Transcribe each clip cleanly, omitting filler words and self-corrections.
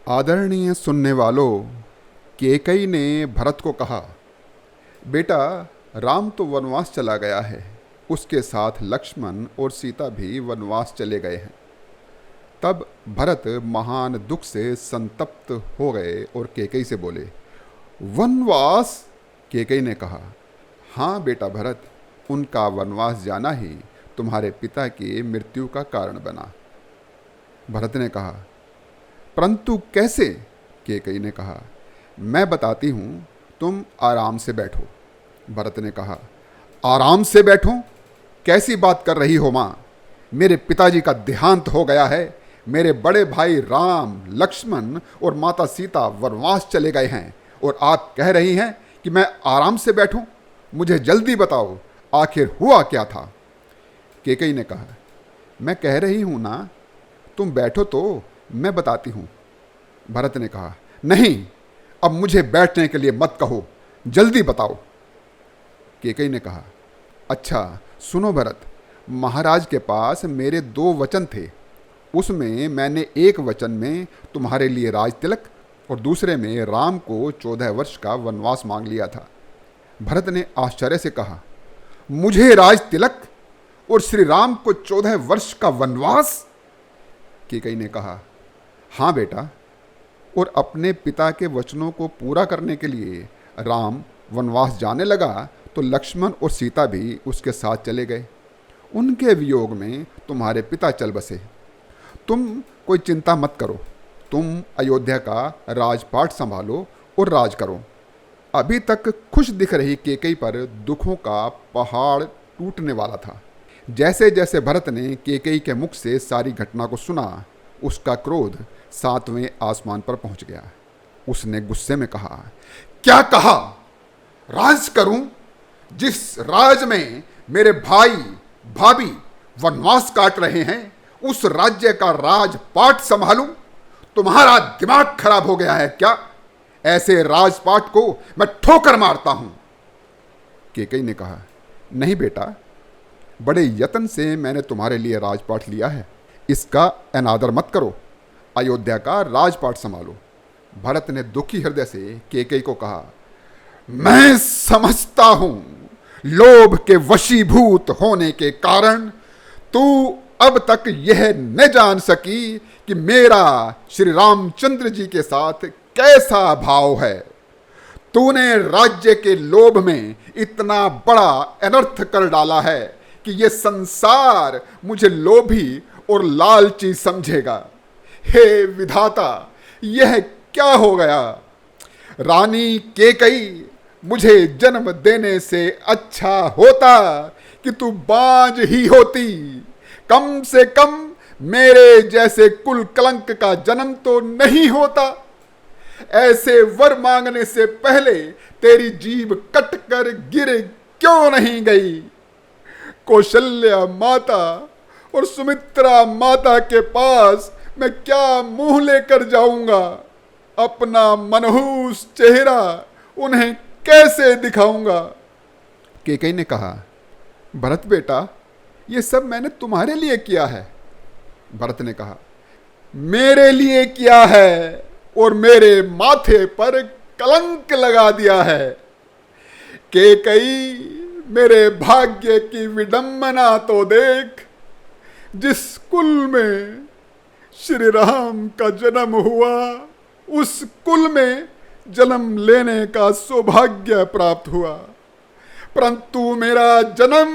आदरणीय सुनने वालों, केकई ने भरत को कहा, बेटा, राम तो वनवास चला गया है, उसके साथ लक्ष्मण और सीता भी वनवास चले गए हैं। तब भरत महान दुख से संतप्त हो गए और केकई से बोले, वनवास? केकई ने कहा, हाँ बेटा भरत, उनका वनवास जाना ही तुम्हारे पिता की मृत्यु का कारण बना। भरत ने कहा, परंतु कैसे? केकई ने कहा, मैं बताती हूँ, तुम आराम से बैठो। भरत ने कहा, आराम से बैठो? कैसी बात कर रही हो माँ? मेरे पिताजी का देहांत हो गया है। मेरे बड़े भाई राम, लक्ष्मण और माता सीता वनवास चले गए हैं और आप कह रही हैं कि मैं आराम से बैठूं? मुझे जल्दी बताओ, आखिर हुआ क्या था? केकई ने कहा, मैं कह रही हूं ना, तुम बैठो तो मैं बताती हूं। भरत ने कहा, नहीं, अब मुझे बैठने के लिए मत कहो, जल्दी बताओ। केकई ने कहा, अच्छा सुनो भरत, महाराज के पास मेरे 2 वचन थे। उसमें मैंने एक वचन में तुम्हारे लिए राज तिलक और दूसरे में राम को 14 वर्ष का वनवास मांग लिया था। भरत ने आश्चर्य से कहा, मुझे राज तिलक और श्री राम को 14 वर्ष का वनवास? केकई ने कहा, हाँ बेटा, और अपने पिता के वचनों को पूरा करने के लिए राम वनवास जाने लगा तो लक्ष्मण और सीता भी उसके साथ चले गए। उनके वियोग में तुम्हारे पिता चल बसे। तुम कोई चिंता मत करो, तुम अयोध्या का राजपाट संभालो और राज करो। अभी तक खुश दिख रही केकई पर दुखों का पहाड़ टूटने वाला था। जैसे जैसे भरत ने केकई के मुख से सारी घटना को सुना, उसका क्रोध 7वें आसमान पर पहुंच गया। उसने गुस्से में कहा, क्या कहा? राज करूं? जिस राज में मेरे भाई भाभी वनवास काट रहे हैं, उस राज्य का राजपाट संभालूं? तुम्हारा दिमाग खराब हो गया है क्या? ऐसे राजपाट को मैं ठोकर मारता हूं। केकई ने कहा, नहीं बेटा, बड़े यत्न से मैंने तुम्हारे लिए राजपाट लिया है, इसका अनादर मत करो, अयोध्या का राजपाट संभालो। भरत ने दुखी हृदय से केकई को कहा, मैं समझता हूं, लोभ के वशीभूत होने के कारण तू अब तक यह न जान सकी कि मेरा श्री रामचंद्र जी के साथ कैसा भाव है। तूने राज्य के लोभ में इतना बड़ा अनर्थ कर डाला है कि यह संसार मुझे लोभी और लालची समझेगा। हे विधाता, यह क्या हो गया? रानी केकई, मुझे जन्म देने से अच्छा होता कि तू बांझ ही होती। कम से कम मेरे जैसे कुल कलंक का जन्म तो नहीं होता। ऐसे वर मांगने से पहले तेरी जीभ कट कर गिर क्यों नहीं गई? कौशल्या माता और सुमित्रा माता के पास मैं क्या मुंह लेकर जाऊंगा? अपना मनहूस चेहरा उन्हें कैसे दिखाऊंगा? केकई ने कहा, भरत बेटा, ये सब मैंने तुम्हारे लिए किया है। भरत ने कहा, मेरे लिए किया है और मेरे माथे पर कलंक लगा दिया है। केकई, मेरे भाग्य की विडंबना तो देख। जिस कुल में श्री राम का जन्म हुआ, उस कुल में जन्म लेने का सौभाग्य प्राप्त हुआ, परंतु मेरा जन्म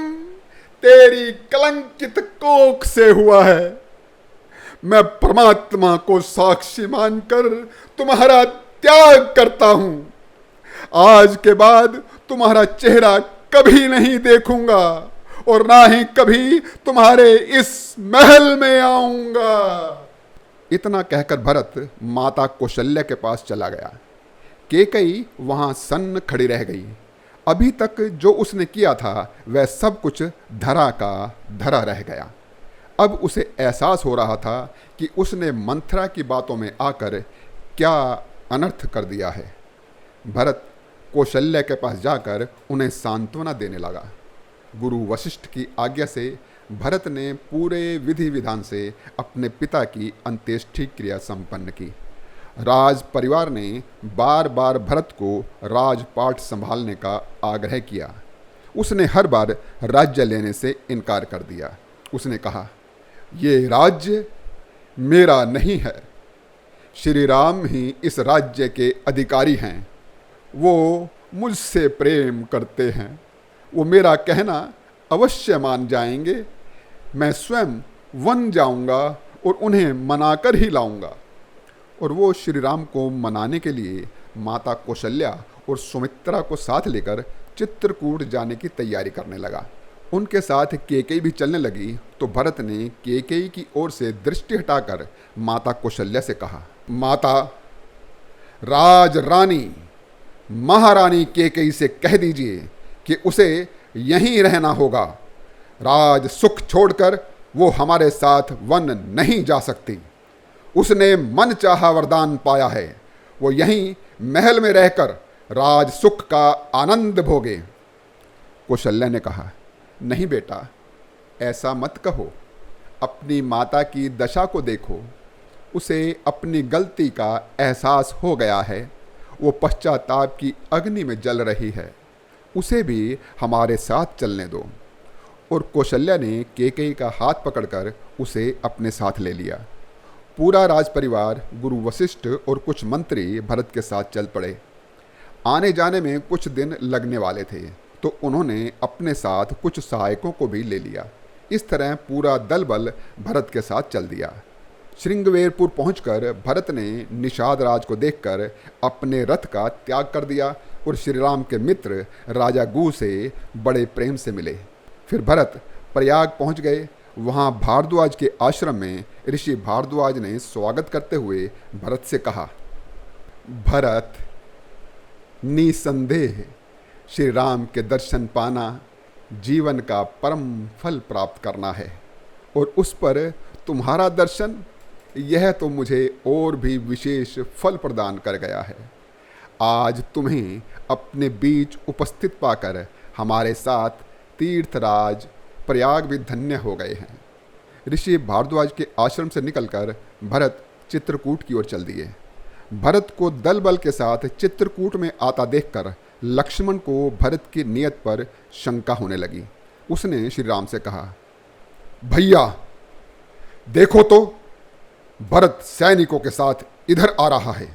तेरी कलंकित कोख से हुआ है। मैं परमात्मा को साक्षी मानकर तुम्हारा त्याग करता हूं। आज के बाद तुम्हारा चेहरा कभी नहीं देखूंगा और ना ही कभी तुम्हारे इस महल में आऊंगा। इतना कहकर भरत माता कौशल्या के पास चला गया। केकई वहां सन्न खड़ी रह गई। अभी तक जो उसने किया था वह सब कुछ धरा का धरा रह गया। अब उसे एहसास हो रहा था कि उसने मंथरा की बातों में आकर क्या अनर्थ कर दिया है। भरत कौशल्या के पास जाकर उन्हें सांत्वना देने लगा। गुरु वशिष्ठ की आज्ञा से भरत ने पूरे विधि विधान से अपने पिता की अंत्येष्टि क्रिया संपन्न की। राज परिवार ने बार बार भरत को राजपाट संभालने का आग्रह किया। उसने हर बार राज्य लेने से इनकार कर दिया। उसने कहा, ये राज्य मेरा नहीं है, श्री राम ही इस राज्य के अधिकारी हैं। वो मुझसे प्रेम करते हैं, वो मेरा कहना अवश्य मान जाएंगे। मैं स्वयं वन जाऊंगा और उन्हें मनाकर ही लाऊंगा। और वो श्री राम को मनाने के लिए माता कौशल्या और सुमित्रा को साथ लेकर चित्रकूट जाने की तैयारी करने लगा। उनके साथ केकई भी चलने लगी तो भरत ने केकई की ओर से दृष्टि हटाकर माता कौशल्या से कहा, माता, राज रानी महारानी केकई से कह दीजिए कि उसे यहीं रहना होगा। राज सुख छोड़कर वो हमारे साथ वन नहीं जा सकती। उसने मन चाहा वरदान पाया है, वो यहीं महल में रहकर राज सुख का आनंद भोगे। कौशल्या ने कहा, नहीं बेटा, ऐसा मत कहो। अपनी माता की दशा को देखो, उसे अपनी गलती का एहसास हो गया है। वो पश्चाताप की अग्नि में जल रही है, उसे भी हमारे साथ चलने दो। और कौशल्या ने केकई का हाथ पकड़कर उसे अपने साथ ले लिया। पूरा राजपरिवार, गुरु वशिष्ठ और कुछ मंत्री भरत के साथ चल पड़े। आने जाने में कुछ दिन लगने वाले थे तो उन्होंने अपने साथ कुछ सहायकों को भी ले लिया। इस तरह पूरा दल बल भरत के साथ चल दिया। श्रृंगवेरपुर पहुंचकर भरत ने निषाद राज को देखकर अपने रथ का त्याग कर दिया और श्री राम के मित्र राजा गू से बड़े प्रेम से मिले। फिर भरत प्रयाग पहुंच गए। वहां भारद्वाज के आश्रम में ऋषि भारद्वाज ने स्वागत करते हुए भरत से कहा, भरत, निसंदेह श्री राम के दर्शन पाना जीवन का परम फल प्राप्त करना है, और उस पर तुम्हारा दर्शन, यह तो मुझे और भी विशेष फल प्रदान कर गया है। आज तुम्हें अपने बीच उपस्थित पाकर हमारे साथ तीर्थराज प्रयाग भी धन्य हो गए हैं। ऋषि भारद्वाज के आश्रम से निकलकर भरत चित्रकूट की ओर चल दिए। भरत को दल बल के साथ चित्रकूट में आता देखकर लक्ष्मण को भरत की नियत पर शंका होने लगी। उसने श्री राम से कहा, भैया देखो तो, भरत सैनिकों के साथ इधर आ रहा है।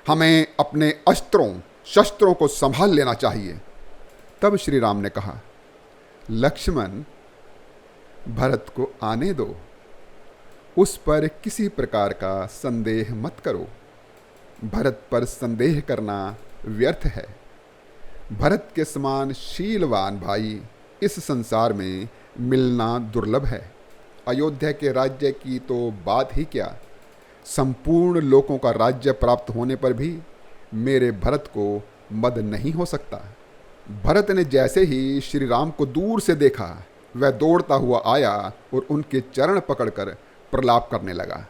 हमें अपने अस्त्रों शस्त्रों को संभाल लेना चाहिए। तब श्री राम ने कहा, लक्ष्मण, भरत को आने दो, उस पर किसी प्रकार का संदेह मत करो। भरत पर संदेह करना व्यर्थ है। भरत के समान शीलवान भाई इस संसार में मिलना दुर्लभ है। अयोध्या के राज्य की तो बात ही क्या, संपूर्ण लोगों का राज्य प्राप्त होने पर भी मेरे भरत को मद नहीं हो सकता। भरत ने जैसे ही श्री राम को दूर से देखा, वह दौड़ता हुआ आया और उनके चरण पकड़कर प्रलाप करने लगा।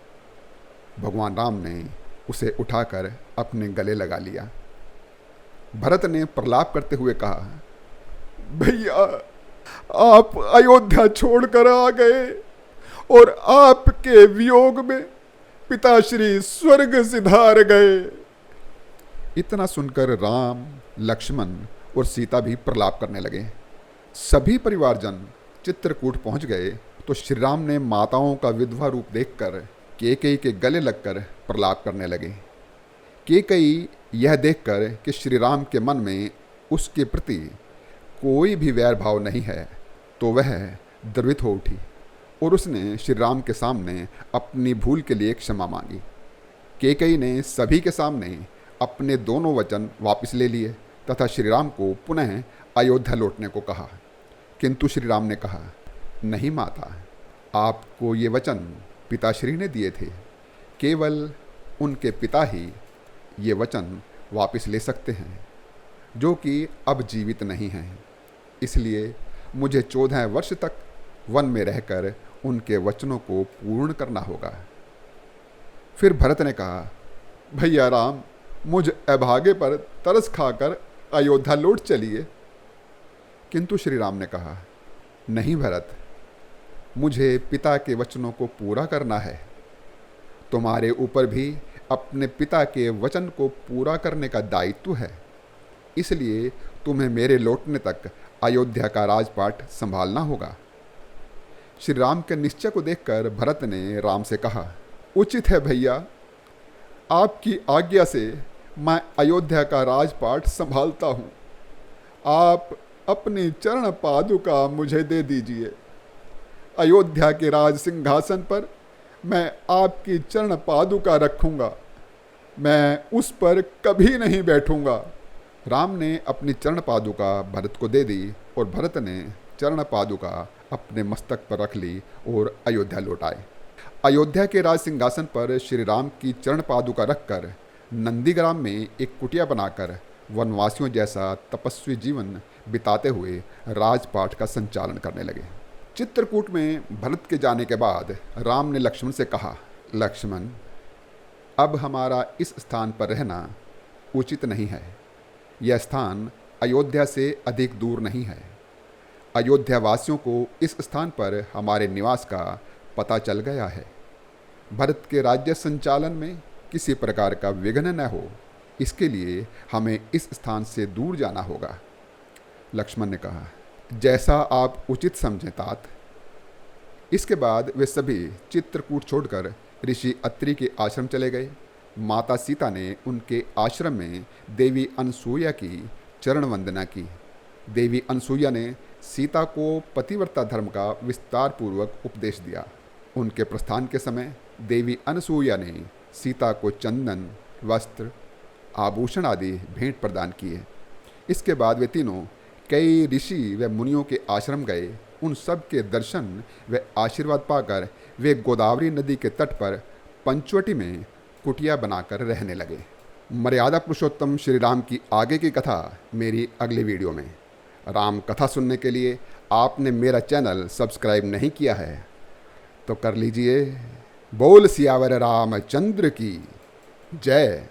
भगवान राम ने उसे उठाकर अपने गले लगा लिया। भरत ने प्रलाप करते हुए कहा, भैया, आप अयोध्या छोड़कर आ गए और आपके वियोग में पिताश्री स्वर्ग सिधार गए। इतना सुनकर राम, लक्ष्मण और सीता भी प्रलाप करने लगे। सभी परिवारजन चित्रकूट पहुंच गए तो श्री राम ने माताओं का विधवा रूप देखकर केकई के गले लगकर प्रलाप करने लगे। केकई यह देखकर कि श्री राम के मन में उसके प्रति कोई भी वैर भाव नहीं है तो वह द्रवित हो उठी और उसने श्री राम के सामने अपनी भूल के लिए क्षमा मांगी। केकई ने सभी के सामने अपने दोनों वचन वापस ले लिए तथा श्री राम को पुनः अयोध्या लौटने को कहा। किंतु श्री राम ने कहा, नहीं माता, आपको ये वचन पिताश्री ने दिए थे। केवल उनके पिता ही ये वचन वापस ले सकते हैं, जो कि अब जीवित नहीं हैं। इसलिए मुझे 14 वर्ष तक वन में रहकर उनके वचनों को पूर्ण करना होगा। फिर भरत ने कहा, भैया राम, मुझ अभागे पर तरस खाकर अयोध्या लौट चलिए। किंतु श्री राम ने कहा, नहीं भरत, मुझे पिता के वचनों को पूरा करना है। तुम्हारे ऊपर भी अपने पिता के वचन को पूरा करने का दायित्व है, इसलिए तुम्हें मेरे लौटने तक अयोध्या का राजपाट संभालना होगा। श्री राम के निश्चय को देखकर भरत ने राम से कहा, उचित है भैया, आपकी आज्ञा से मैं अयोध्या का राजपाट संभालता हूँ। आप अपनी चरण पादुका मुझे दे दीजिए। अयोध्या के राज सिंहासन पर मैं आपकी चरण पादुका रखूँगा, मैं उस पर कभी नहीं बैठूँगा। राम ने अपनी चरण पादुका भरत को दे दी और भरत ने चरण पादुका अपने मस्तक पर रख ली और अयोध्या लौट आए। अयोध्या के राज सिंहासन पर श्री राम की चरण पादुका रखकर नंदीग्राम में एक कुटिया बनाकर वनवासियों जैसा तपस्वी जीवन बिताते हुए राजपाट का संचालन करने लगे। चित्रकूट में भरत के जाने के बाद राम ने लक्ष्मण से कहा, लक्ष्मण, अब हमारा इस स्थान पर रहना उचित नहीं है। यह स्थान अयोध्या से अधिक दूर नहीं है। अयोध्या वासियों को इस स्थान पर हमारे निवास का पता चल गया है। भरत के राज्य संचालन में किसी प्रकार का विघ्न न हो, इसके लिए हमें इस स्थान से दूर जाना होगा। लक्ष्मण ने कहा, जैसा आप उचित समझें तात। इसके बाद वे सभी चित्रकूट छोड़कर ऋषि अत्रि के आश्रम चले गए। माता सीता ने उनके आश्रम में देवी अनसूया की चरण वंदना की। देवी अनसूया ने सीता को पतिव्रता धर्म का विस्तार पूर्वक उपदेश दिया। उनके प्रस्थान के समय देवी अनसूया ने सीता को चंदन, वस्त्र, आभूषण आदि भेंट प्रदान किए। इसके बाद वे तीनों कई ऋषि व मुनियों के आश्रम गए। उन सब के दर्शन व आशीर्वाद पाकर वे गोदावरी नदी के तट पर पंचवटी में कुटिया बनाकर रहने लगे। मर्यादा पुरुषोत्तम श्री राम की आगे की कथा मेरी अगली वीडियो में। राम कथा सुनने के लिए आपने मेरा चैनल सब्सक्राइब नहीं किया है तो कर लीजिए। बोल सियावर रामचंद्र की जय।